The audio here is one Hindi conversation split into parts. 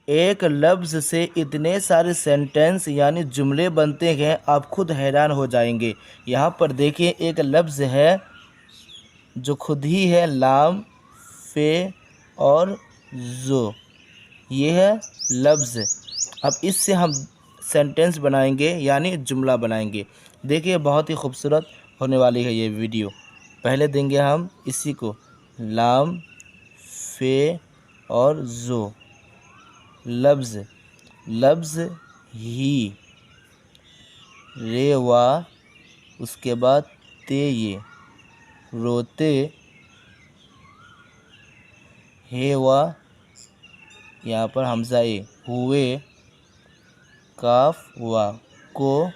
एक लफ्ज़ से इतने सारे सेंटेंस यानी जुमले बनते हैं, आप खुद हैरान हो जाएंगे। यहाँ पर देखिए एक लफ्ज़ है जो खुद ही है लाम, फ़े और ज़ो, ये है लफ्ज़। अब इससे हम सेंटेंस बनाएंगे यानी जुमला बनाएंगे। देखिए बहुत ही खूबसूरत होने वाली है ये वीडियो। पहले देंगे हम इसी को लाम, फ़े और ज़ो, लफ्ज़, लफ्ज़ ही, रे वा, उसके बाद ते ये, रोते, हे वा, यहाँ पर हमज़ा ए, हुए, काफ वा, को,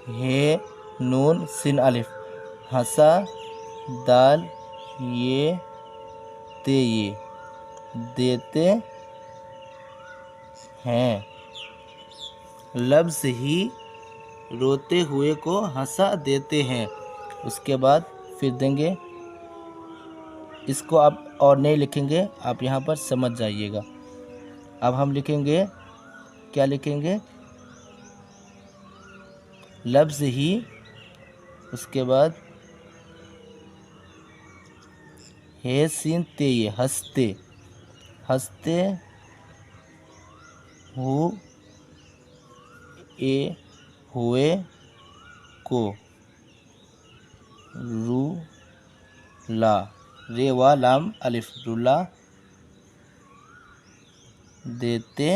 हे नून सिन अलिफ, हंसा, दाल, ये, ते ये, देते हैं। लफ्ज़ ही रोते हुए को हंसा देते हैं। उसके बाद फिर देंगे, इसको आप और नहीं लिखेंगे, आप यहाँ पर समझ जाइएगा। अब हम लिखेंगे, क्या लिखेंगे, लफ्ज़ ही, उसके बाद हे सीन ते ये, हंसते, हंसते, हु ए, हुए, को, रुला, रे वा लाम अलिफ, रुला देते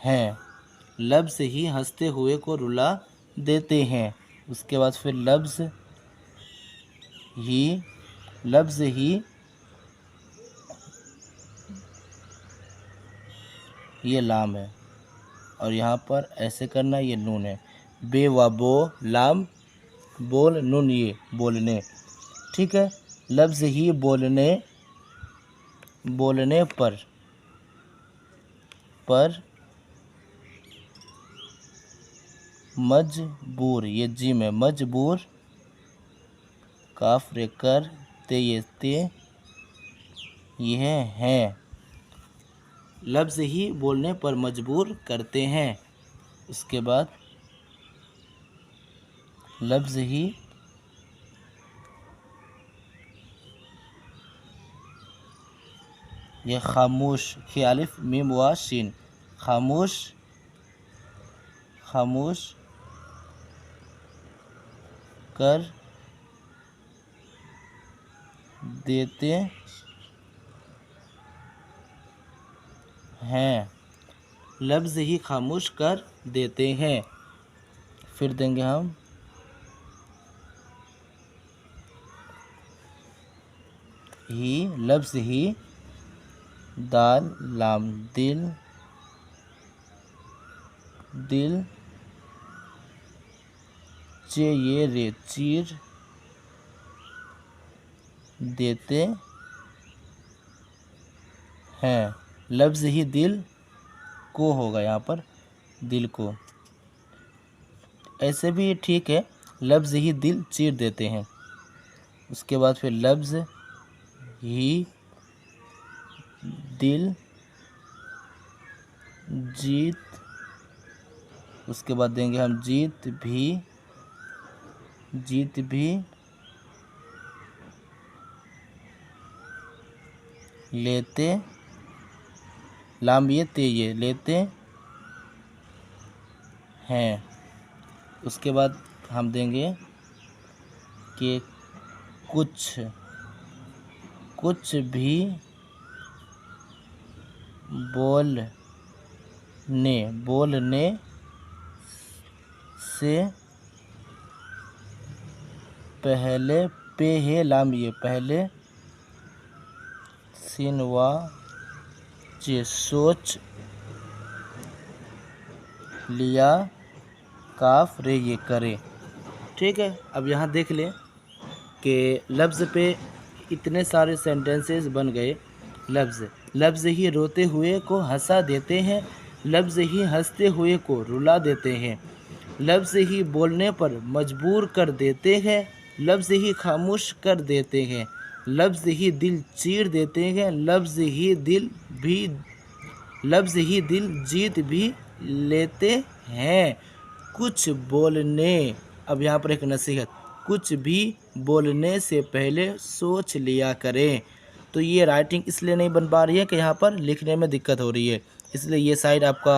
हैं। लफ्ज़ ही हंसते हुए को रुला देते हैं। उसके बाद फिर लफ्ज़ ही, लफ्ज़ ही ये लाम है और यहाँ पर ऐसे करना, ये नून है। बे व बो, लाम, बोल, नून ये बोलने, ठीक है। लफ्ज़ ही बोलने, बोलने पर मजबूर, ये जिम है, मजबूर, काफ रे कर, ते ये ते, यह है। लफ्ज़ ही बोलने पर मजबूर करते हैं। उसके बाद लफ्ज़ ही ये खामोश, खे अलिफ मीम वा शीन, खामोश, खामोश कर देते हैं। लफ्ज़ ही खामोश कर देते हैं। फिर देंगे हम ही, लफ्ज़ ही, दाल, लाम, दिल, दिल, चे ये रे, चीर देते हैं। लफ्ज़ ही दिल को होगा यहाँ पर, दिल को, ऐसे भी ठीक है, लफ्ज़ ही दिल चीर देते हैं। उसके बाद फिर लफ्ज़ ही दिल जीत, उसके बाद देंगे हम जीत भी, जीत भी लेते, लाम ये ते ये, लेते हैं। उसके बाद हम देंगे कि कुछ भी बोलने से पहले, पे है लाम ये, पहले, सीन वा चे, सोच लिया, काफ रे ये, करे, ठीक है। अब यहाँ देख लें कि लफ्ज़ पे इतने सारे सेंटेंसेस बन गए। लफ्ज़ ही रोते हुए को हंसा देते हैं, लफ्ज़ ही हंसते हुए को रुला देते हैं, लफ्ज़ ही बोलने पर मजबूर कर देते हैं, लफ्ज़ ही खामोश कर देते हैं, लफ्ज़ ही दिल चीर देते हैं, लफ्ज़ ही दिल जीत भी लेते हैं। कुछ बोलने, अब यहाँ पर एक नसीहत, कुछ भी बोलने से पहले सोच लिया करें। तो ये राइटिंग इसलिए नहीं बन पा रही है कि यहाँ पर लिखने में दिक्कत हो रही है, इसलिए ये साइड आपका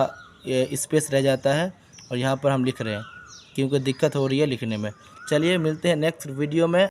स्पेस रह जाता है और यहाँ पर हम लिख रहे हैं क्योंकि दिक्कत हो रही है लिखने में। चलिए मिलते हैं नेक्स्ट वीडियो में।